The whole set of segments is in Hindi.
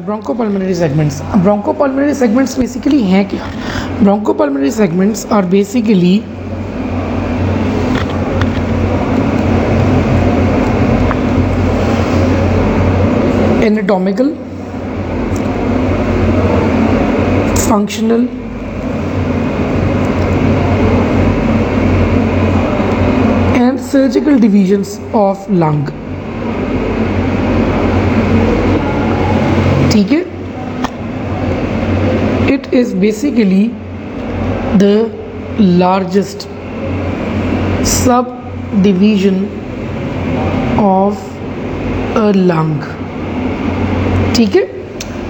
Bronchopulmonary segments. Bronchopulmonary segments basically हैं क्या? Bronchopulmonary segments are basically anatomical, functional and surgical divisions of lung. ठीक है, it is basically the largest sub division of a lung. ठीक है,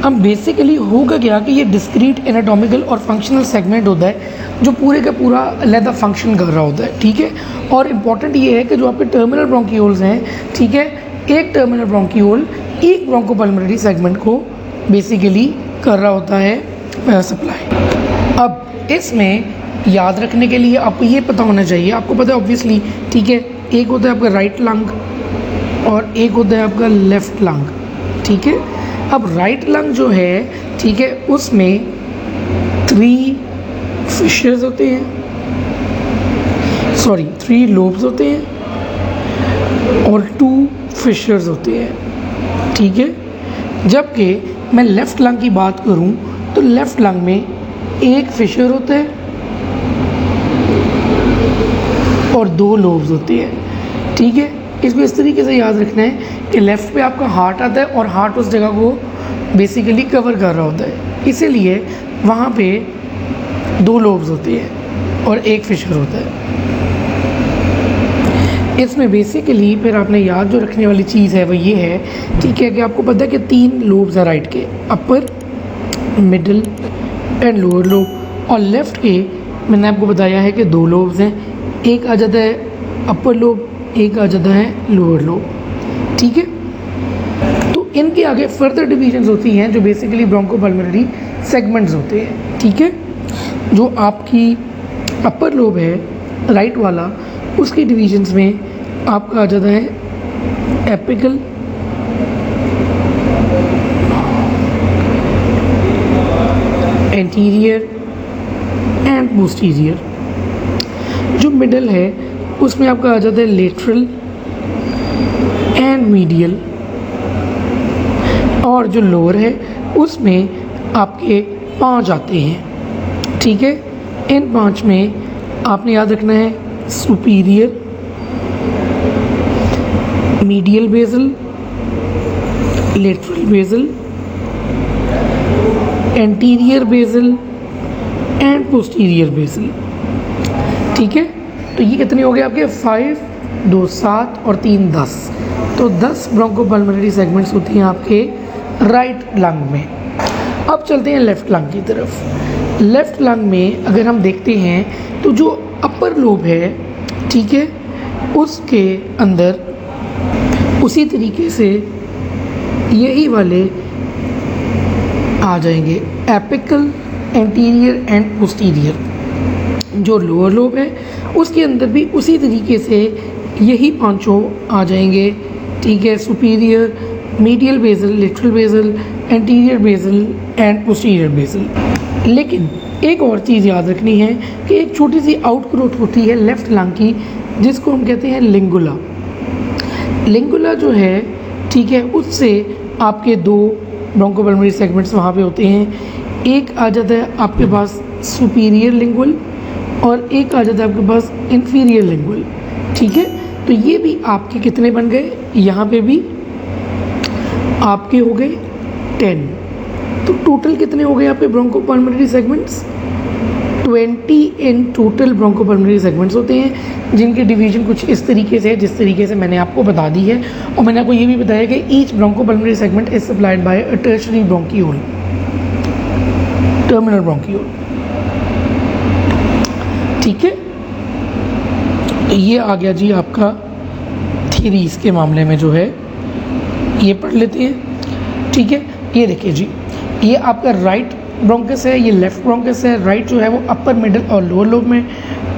अब बेसिकली होगा क्या कि ये डिस्क्रीट एनाटॉमिकल और फंक्शनल सेगमेंट होता है जो पूरे का पूरा अलग फंक्शन कर रहा होता है। ठीक है, और इम्पॉर्टेंट ये है कि जो आपके टर्मिनल ब्रोंकियोल्स हैं, ठीक है, एक टर्मिनल ब्रोंकियोल एक ब्रोंकोपल्मोनरी सेगमेंट को बेसिकली कर रहा होता है सप्लाई। अब इसमें याद रखने के लिए आपको ये पता होना चाहिए, आपको पता है ऑब्वियसली, ठीक है, एक होता है आपका राइट लंग और एक होता है आपका लेफ़्ट लंग। ठीक है, अब राइट लंग जो है, ठीक है, उसमें 3 फिशर्स होते हैं, 3 लोब्स होते हैं और 2 फिशर्स होते हैं। ठीक है, जबकि मैं लेफ़्ट लंग की बात करूं तो लेफ़्ट लंग में एक फिशर होता है और 2 लोब्स होते हैं। ठीक है, इसको इस तरीके से याद रखना है कि लेफ़्ट पे आपका हार्ट आता है और हार्ट उस जगह को बेसिकली कवर कर रहा होता है, इसीलिए वहाँ पे 2 लोब्स होते हैं और एक फिशर होता है। इसमें बेसिकली फिर आपने याद जो रखने वाली चीज़ है वो ये है, ठीक है, कि आपको पता है कि 3 लोब्स हैं राइट के, अपर, मिडिल एंड लोअर लोब, और लेफ़्ट के मैंने आपको बताया है कि 2 लोब्स हैं, एक आ जाता है अपर लोब, एक आ जाता है लोअर लोब। ठीक है, तो इनके आगे फर्दर डिविजन्स होती हैं जो बेसिकली ब्रोंकोपल्मोनरी सेगमेंट्स होते हैं। ठीक है, जो आपकी अपर लोब है राइट वाला, उसकी डिविजन्स में आपका आ जाता है एपिकल, एंटीरियर एंड पोस्टीरियर। जो मिडल है उसमें आपका आ जाता है लेटरल एंड मीडियल, और जो लोअर है उसमें आपके 5 आते हैं। ठीक है, इन 5 में आपने याद रखना है superior, medial basal, lateral basal, anterior basal and posterior basal. ठीक है, तो ये कितने हो गए आपके? 5, 2 7 और 3 10। तो 10 ब्रोंकोपल्मोनरी सेगमेंट्स होती हैं आपके राइट लंग में। अब चलते हैं लेफ़्ट लंग की तरफ। लेफ़्ट लंग में अगर हम देखते हैं तो जो अपर लोब है, ठीक है, उसके अंदर उसी तरीके से यही वाले आ जाएंगे एपिकल, एंटीरियर एंड पोस्टीरियर। जो लोअर लोब है उसके अंदर भी उसी तरीके से यही 5 आ जाएंगे। ठीक है, superior, medial basal, lateral basal, anterior basal and posterior basal. लेकिन एक और चीज़ याद रखनी है कि एक छोटी सी आउट ग्रोथ होती है लेफ़्ट लंग की, जिसको हम कहते हैं लिंगुला। लिंगुला जो है, ठीक है, उससे आपके 2 ब्रोंकोपल्मोनरी सेगमेंट्स वहाँ पे होते हैं। एक आ जाता है आपके पास सुपीरियर लिंगुल और एक आ जाता है आपके पास इन्फीरियर लिंगुल। ठीक है, तो ये भी आपके कितने बन गए? यहाँ पे भी आपके हो गए 10। तो टोटल कितने हो गए आपके bronchopulmonary segments? 20 in total bronchopulmonary segments होते हैं, जिनके डिवीजन कुछ इस तरीके से है जिस तरीके से मैंने आपको बता दी है। और मैंने आपको ये भी बताया कि each bronchopulmonary segment is supplied by a tertiary bronchiole, terminal bronchiole. ठीक है, तो ये आ गया जी आपका थ्योरीज के मामले में जो है, ये पढ़ लेते हैं। ठीक है, ये देखिए जी, ये आपका राइट ब्रोंकस है, ये लेफ़्ट ब्रोंकस है। राइट जो है वो अपर, मिडल और लोअर लोब में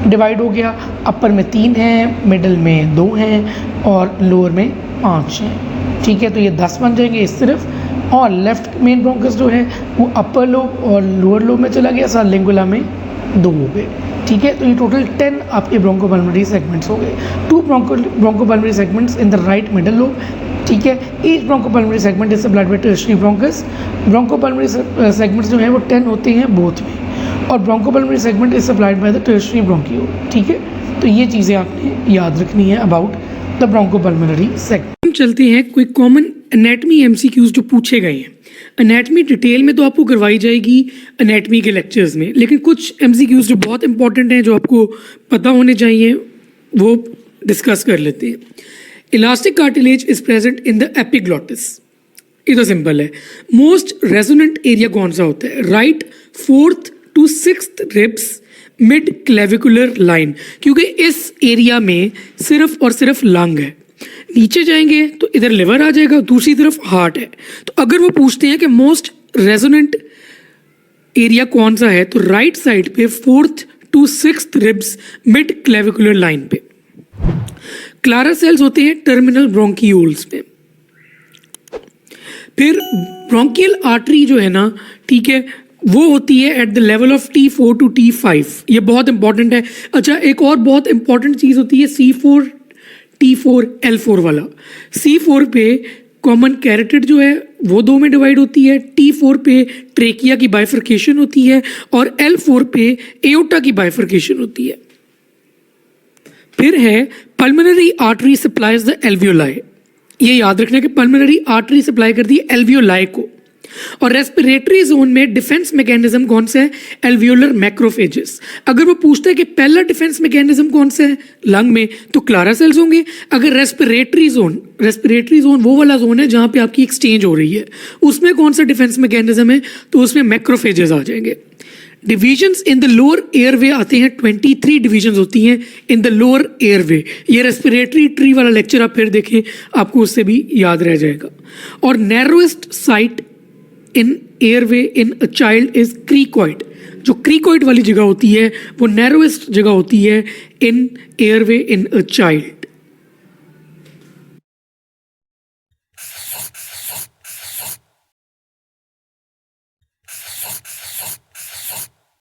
डिवाइड हो गया। अपर में 3 हैं, मिडल में 2 हैं और लोअर में 5 हैं। ठीक है, तो ये 10 बन जाएंगे इस तरफ और लेफ्ट मेन ब्रोंकस जो है वो अपर लोब और लोअर लोब में चला गया, सबलिंगुला में 2 हो गए। ठीक है, तो ये टोटल 10 आपके ब्रोंकोपल्मोनरी सेगमेंट्स हो गए। 2 bronchopulmonary segments in the right middle lobe. ठीक है, each bronchopulmonary segment is supplied by tertiary bronchus. Bronchopulmonary segments जो हैं वो 10 होते हैं बोथ में, और bronchopulmonary segment is supplied by the tertiary bronchiole. ठीक है, तो ये चीज़ें आपने याद रखनी है अबाउट द ब्रोंकोपल्मोनरी सेगमेंट। हम चलते हैं कोई कॉमन एनाटमी एमसीक्यूज जो पूछे गए हैं। एनाटमी डिटेल में तो आपको करवाई जाएगी एनाटमी के लेक्चर्स में, लेकिन कुछ एमसीक्यूज जो बहुत इंपॉर्टेंट हैं जो आपको पता होने चाहिए वो डिस्कस कर लेते हैं। Elastic cartilage is present in the epiglottis. ये तो सिंपल है। मोस्ट रेजोनेंट एरिया कौन सा होता है? Right 4th to 6th ribs mid clavicular line, क्योंकि इस एरिया में सिर्फ और सिर्फ लंग है। नीचे जाएंगे तो इधर लिवर आ जाएगा, दूसरी तरफ हार्ट है। तो अगर वो पूछते हैं कि मोस्ट रेजोनेंट एरिया कौन सा है, तो राइट साइड पे 4th to 6th ribs mid clavicular line पे। क्लारा सेल्स होते हैं टर्मिनल ब्रोंकियोल्स में। फिर ब्रोंकियल आर्टरी जो है ना, ठीक है, वो होती है at the level of T4 to T5। ये बहुत इंपॉर्टेंट है। अच्छा, एक और बहुत इंपॉर्टेंट चीज़ होती है C4 T4 L4 वाला। C4 पे कॉमन कैरोटिड जो है वो 2 में डिवाइड होती है, T4 पे ट्रेकिया की बाइफर्केशन होती है, और L4 पे एओर्टा की बाइफर्केशन होती है। फिर है pulmonary artery supplies the alveoli. ये याद रखना कि पल्मोनरी आर्टरी सप्लाई करती है एल्वियोलाई को। और रेस्पिरेटरी जोन में डिफेंस मैकेनिज्म कौन सा है? Alveolar macrophages. अगर वो पूछता है कि पहला डिफेंस मैकेनिज्म कौन सा है लंग में, तो क्लारा सेल्स होंगे। अगर रेस्पिरेटरी जोन वो वाला जोन है जहां पे आपकी एक्सचेंज हो रही है, उसमें कौन सा डिफेंस मैकेनिज्म है, तो उसमें मैक्रोफेजेस आ जाएंगे। Divisions in the lower airway आते हैं, 23 डिविजन्स होती हैं इन द लोअर एयरवे। ये रेस्पिरेटरी ट्री वाला लेक्चर आप फिर देखें, आपको उससे भी याद रह जाएगा। और narrowest site in airway in a child is cricoid. जो क्रीकॉइड वाली जगह होती है वो नैरोएस्ट जगह होती है इन एयरवे इन अ चाइल्ड।